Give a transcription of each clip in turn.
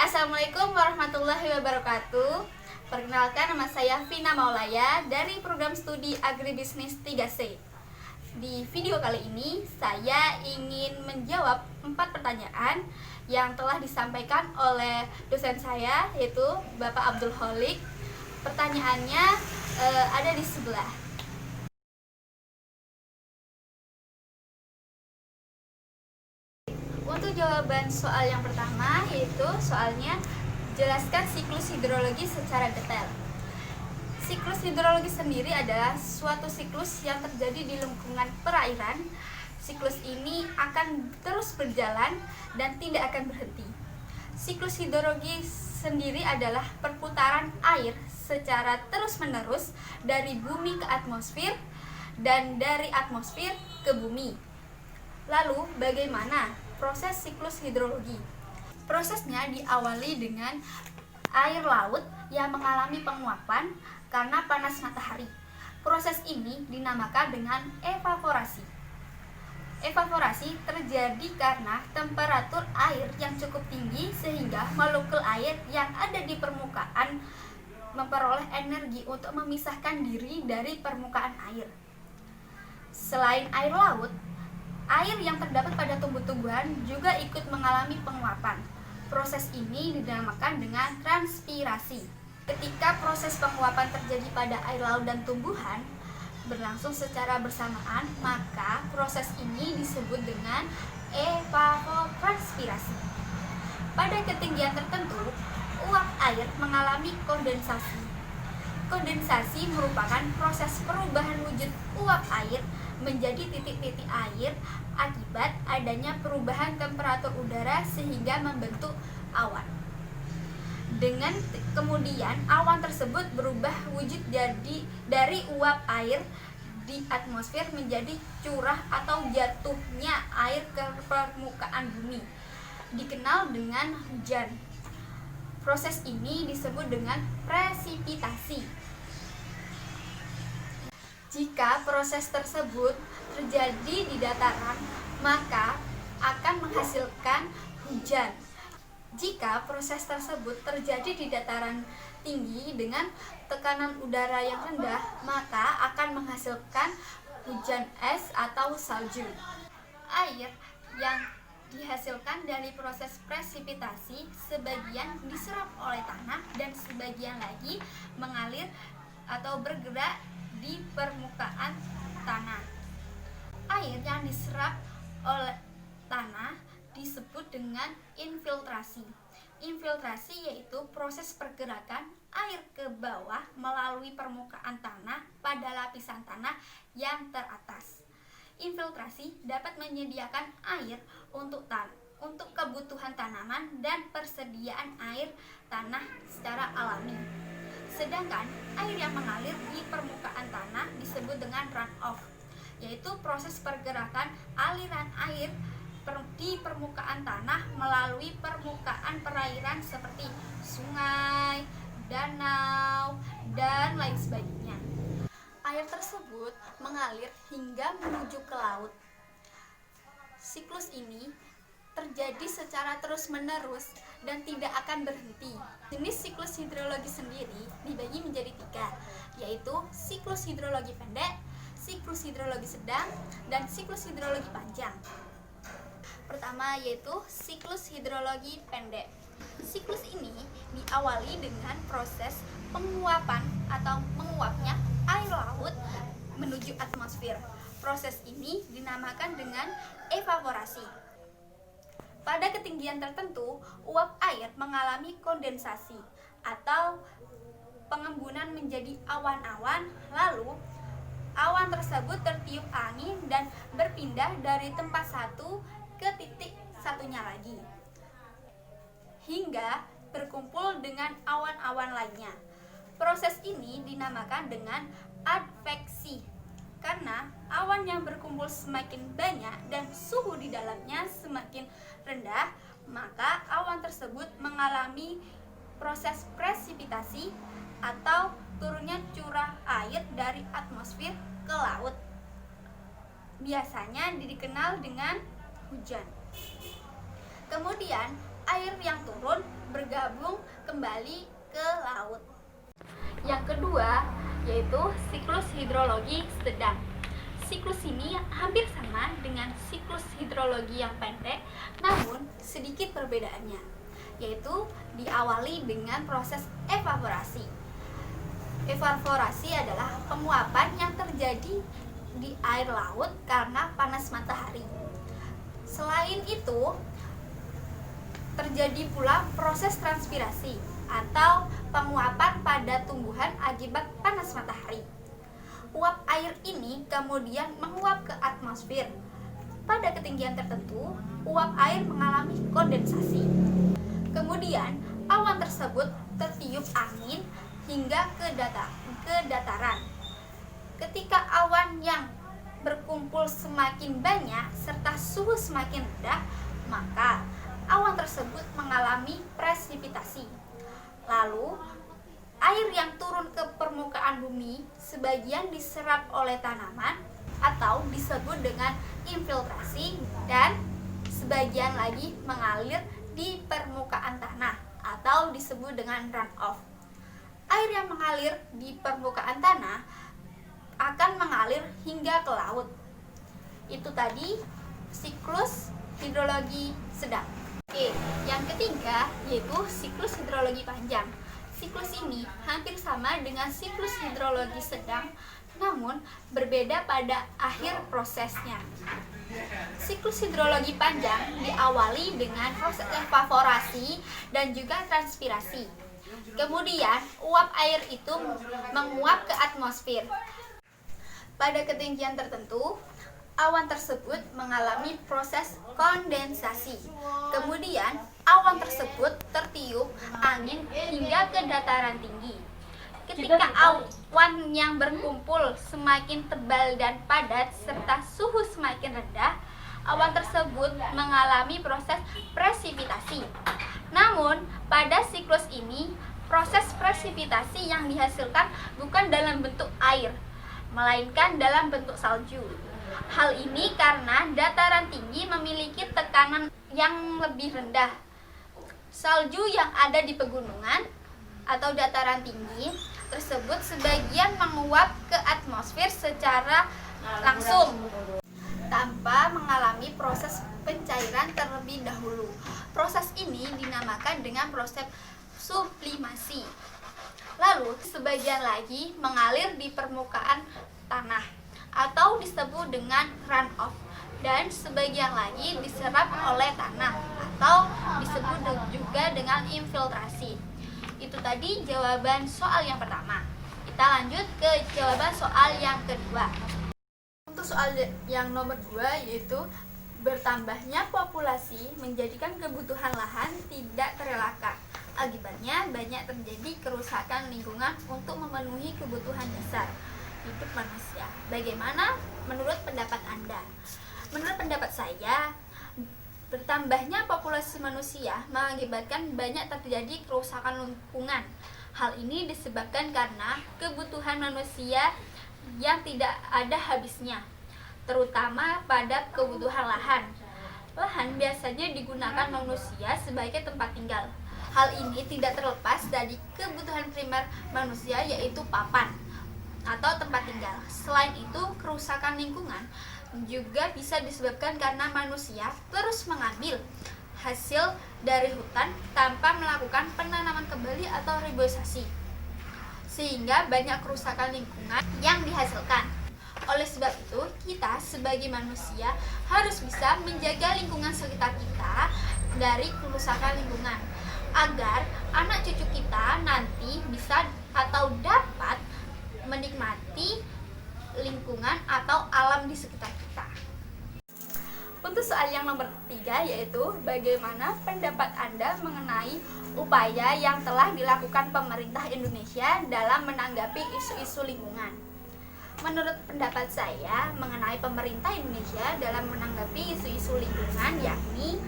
Assalamualaikum warahmatullahi wabarakatuh. Perkenalkan, nama saya Vina Maulaya dari program studi Agribisnis 3C. Di video kali ini saya ingin menjawab 4 pertanyaan yang telah disampaikan oleh dosen saya, yaitu Bapak Abdul Holik. Pertanyaannya ada di sebelah. Untuk jawaban soal yang pertama, yaitu soalnya jelaskan siklus hidrologi secara detail. Siklus hidrologi sendiri adalah suatu siklus yang terjadi di lingkungan perairan. Siklus ini akan terus berjalan dan tidak akan berhenti. Siklus hidrologi sendiri adalah perputaran air secara terus-menerus dari bumi ke atmosfer dan dari atmosfer ke bumi. Lalu, bagaimana proses siklus hidrologi? Prosesnya diawali dengan air laut yang mengalami penguapan karena panas matahari. Proses ini dinamakan dengan evaporasi. Evaporasi terjadi karena temperatur air yang cukup tinggi sehingga molekul air yang ada di permukaan memperoleh energi untuk memisahkan diri dari permukaan air. Selain air laut, air yang terdapat pada tumbuh-tumbuhan juga ikut mengalami penguapan. Proses ini dinamakan dengan transpirasi. Ketika proses penguapan terjadi pada air laut dan tumbuhan berlangsung secara bersamaan, maka proses ini disebut dengan evapotranspirasi. Pada ketinggian tertentu, uap air mengalami kondensasi. Kondensasi merupakan proses perubahan wujud uap air menjadi titik-titik air akibat adanya perubahan temperatur udara sehingga membentuk awan. Dengan kemudian awan tersebut berubah wujud dari uap air di atmosfer menjadi curah atau jatuhnya air ke permukaan bumi, dikenal dengan hujan. Proses ini disebut dengan presipitasi. Jika proses tersebut terjadi di dataran, maka akan menghasilkan hujan. Jika proses tersebut terjadi di dataran tinggi dengan tekanan udara yang rendah, maka akan menghasilkan hujan es atau salju. Air yang dihasilkan dari proses presipitasi sebagian diserap oleh tanah dan sebagian lagi mengalir atau bergerak di permukaan tanah. Air yang diserap oleh tanah disebut dengan infiltrasi. Infiltrasi yaitu proses pergerakan air ke bawah melalui permukaan tanah pada lapisan tanah yang teratas. Infiltrasi dapat menyediakan air untuk kebutuhan tanaman dan persediaan air tanah secara alami. Sedangkan air yang mengalir di permukaan tanah disebut dengan runoff, yaitu proses pergerakan aliran air di permukaan tanah melalui permukaan perairan seperti sungai, danau, dan lain sebagainya. Air tersebut mengalir hingga menuju ke laut. Siklus ini terjadi secara terus-menerus dan tidak akan berhenti. Jenis siklus hidrologi sendiri dibagi menjadi 3, yaitu siklus hidrologi pendek, siklus hidrologi sedang, dan siklus hidrologi panjang. Pertama yaitu siklus hidrologi pendek. Siklus ini diawali dengan proses penguapan atau menguapnya air laut menuju atmosfer. Proses ini dinamakan dengan evaporasi. Pada ketinggian tertentu, uap air mengalami kondensasi atau pengembunan menjadi awan-awan, lalu awan tersebut tertiup angin dan berpindah dari tempat satu ke titik satunya lagi, hingga berkumpul dengan awan-awan lainnya. Proses ini dinamakan dengan adveksi. Karena awan yang berkumpul semakin banyak dan suhu di dalamnya semakin rendah, maka awan tersebut mengalami proses presipitasi atau turunnya curah air dari atmosfer ke laut. Biasanya dikenal dengan hujan. Kemudian air yang turun bergabung kembali ke laut. Yang kedua yaitu siklus hidrologi sedang. Siklus ini hampir sama dengan siklus hidrologi yang pendek, namun sedikit perbedaannya, yaitu diawali dengan proses evaporasi. Evaporasi adalah penguapan yang terjadi di air laut karena panas matahari. Selain itu, terjadi pula proses transpirasi atau penguapan pada tumbuhan akibat panas matahari. Uap air ini kemudian menguap ke atmosfer. Pada ketinggian tertentu, uap air mengalami kondensasi. Kemudian, awan tersebut tertiup angin hingga ke dataran. Ketika awan yang berkumpul semakin banyak serta suhu semakin rendah, maka awan tersebut mengalami presipitasi. Lalu, air yang turun ke permukaan bumi sebagian diserap oleh tanaman atau disebut dengan infiltrasi, dan sebagian lagi mengalir di permukaan tanah atau disebut dengan runoff. Air yang mengalir di permukaan tanah akan mengalir hingga ke laut. Itu tadi siklus hidrologi sedang. Oke, yang ketiga yaitu siklus hidrologi panjang. Siklus ini hampir sama dengan siklus hidrologi sedang, namun berbeda pada akhir prosesnya. Siklus hidrologi panjang diawali dengan proses evaporasi dan juga transpirasi. Kemudian, uap air itu menguap ke atmosfer. Pada ketinggian tertentu, awan tersebut mengalami proses kondensasi. Kemudian, awan tersebut tertiup angin hingga ke dataran tinggi. Ketika awan yang berkumpul semakin tebal dan padat serta suhu semakin rendah, awan tersebut mengalami proses presipitasi. Namun, pada siklus ini, proses presipitasi yang dihasilkan bukan dalam bentuk air, melainkan dalam bentuk salju. Hal ini karena dataran tinggi memiliki tekanan yang lebih rendah. Salju yang ada di pegunungan atau dataran tinggi tersebut sebagian menguap ke atmosfer secara langsung tanpa mengalami proses pencairan terlebih dahulu. Proses ini dinamakan dengan proses sublimasi. Lalu sebagian lagi mengalir di permukaan tanah atau disebut dengan runoff, dan sebagian lagi diserap oleh tanah atau disebut juga dengan infiltrasi. Itu tadi jawaban soal yang pertama. Kita lanjut ke jawaban soal yang kedua. Untuk soal yang nomor 2 yaitu bertambahnya populasi menjadikan kebutuhan lahan tidak terelakkan. Akibatnya banyak terjadi kerusakan lingkungan untuk memenuhi kebutuhan dasar hidup manusia. Bagaimana menurut pendapat Anda? Menurut pendapat saya, bertambahnya populasi manusia mengakibatkan banyak terjadi kerusakan lingkungan. Hal ini disebabkan karena kebutuhan manusia yang tidak ada habisnya, terutama pada kebutuhan lahan. Lahan biasanya digunakan manusia sebagai tempat tinggal. Hal ini tidak terlepas dari kebutuhan primer manusia, yaitu papan atau tempat tinggal. Selain itu, kerusakan lingkungan juga bisa disebabkan karena manusia terus mengambil hasil dari hutan tanpa melakukan penanaman kembali atau reboisasi, sehingga banyak kerusakan lingkungan yang dihasilkan. Oleh sebab itu, kita sebagai manusia harus bisa menjaga lingkungan sekitar kita dari kerusakan lingkungan, agar anak cucu kita nanti bisa atau dapat menikmati lingkungan atau alam di sekitar kita. Untuk soal yang nomor 3 yaitu bagaimana pendapat Anda mengenai upaya yang telah dilakukan pemerintah Indonesia dalam menanggapi isu-isu lingkungan. Menurut pendapat saya mengenai pemerintah Indonesia dalam menanggapi isu-isu lingkungan, yakni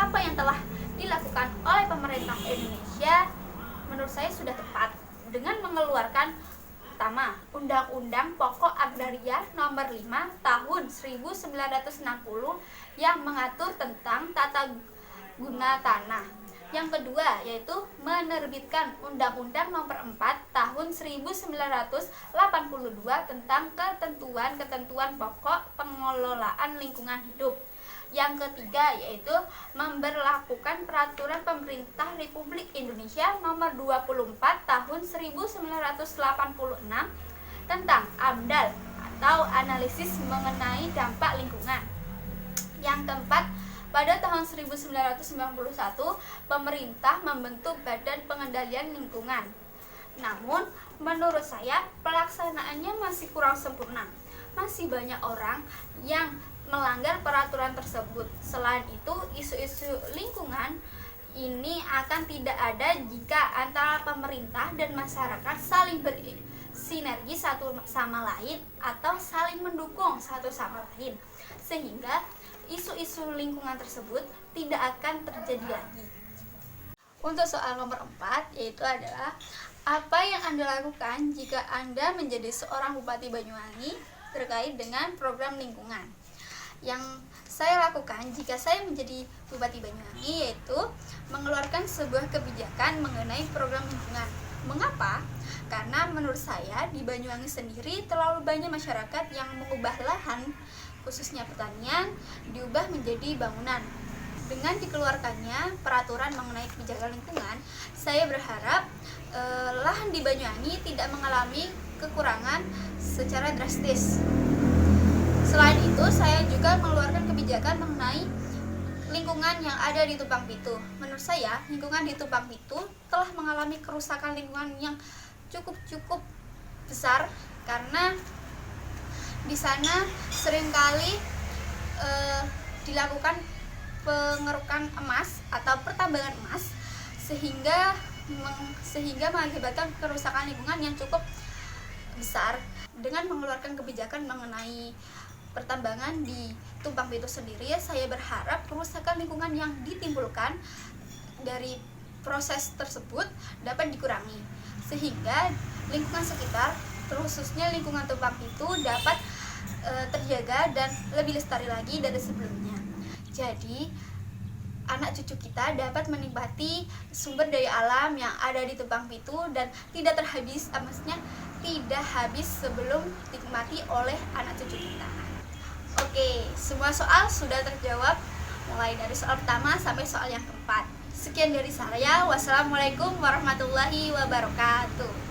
apa yang telah dilakukan oleh pemerintah Indonesia menurut saya sudah tepat dengan mengeluarkan pertama, Undang-Undang Pokok Agraria Nomor 5 Tahun 1960 yang mengatur tentang guna tanah. Yang kedua yaitu menerbitkan Undang-Undang Nomor 4 Tahun 1982 tentang ketentuan-ketentuan pokok pengelolaan lingkungan hidup. Yang ketiga yaitu memberlakukan Peraturan Pemerintah Republik Indonesia Nomor 24 Tahun 1986 tentang AMDAL atau analisis mengenai dampak lingkungan. Yang keempat, pada tahun 1991, pemerintah membentuk Badan Pengendalian Lingkungan. Namun, menurut saya, pelaksanaannya masih kurang sempurna. Masih banyak orang yang melanggar peraturan tersebut. Selain itu, isu-isu lingkungan ini akan tidak ada jika antara pemerintah dan masyarakat saling bersinergi satu sama lain atau saling mendukung satu sama lain, sehingga isu-isu lingkungan tersebut tidak akan terjadi lagi. Untuk soal nomor 4 yaitu adalah apa yang Anda lakukan jika Anda menjadi seorang Bupati Banyuwangi terkait dengan program lingkungan. Yang saya lakukan jika saya menjadi Bupati Banyuwangi yaitu mengeluarkan sebuah kebijakan mengenai program lingkungan. Mengapa? Karena menurut saya di Banyuwangi sendiri terlalu banyak masyarakat yang mengubah lahan, khususnya pertanian, diubah menjadi bangunan. Dengan dikeluarkannya peraturan mengenai kebijakan lingkungan, saya berharap lahan di Banyuwangi tidak mengalami kekurangan secara drastis. Selain itu, saya juga mengeluarkan kebijakan mengenai lingkungan yang ada di Tumpang Pitu. Menurut saya, lingkungan di Tumpang Pitu telah mengalami kerusakan lingkungan yang cukup besar karena di sana seringkali dilakukan pengerukan emas atau pertambangan emas sehingga mengakibatkan kerusakan lingkungan yang cukup besar. Dengan mengeluarkan kebijakan mengenai pertambangan di Tumpang Pitu sendiri, saya berharap kerusakan lingkungan yang ditimbulkan dari proses tersebut dapat dikurangi sehingga lingkungan sekitar, khususnya lingkungan Tumpang Pitu dapat terjaga dan lebih lestari lagi dari sebelumnya. Jadi anak cucu kita dapat menikmati sumber daya alam yang ada di Tumpang Pitu dan tidak terhabis, maksudnya tidak habis sebelum dinikmati oleh anak cucu kita. Oke, semua soal sudah terjawab mulai dari soal pertama sampai soal yang keempat. Sekian dari saya. Wassalamualaikum warahmatullahi wabarakatuh.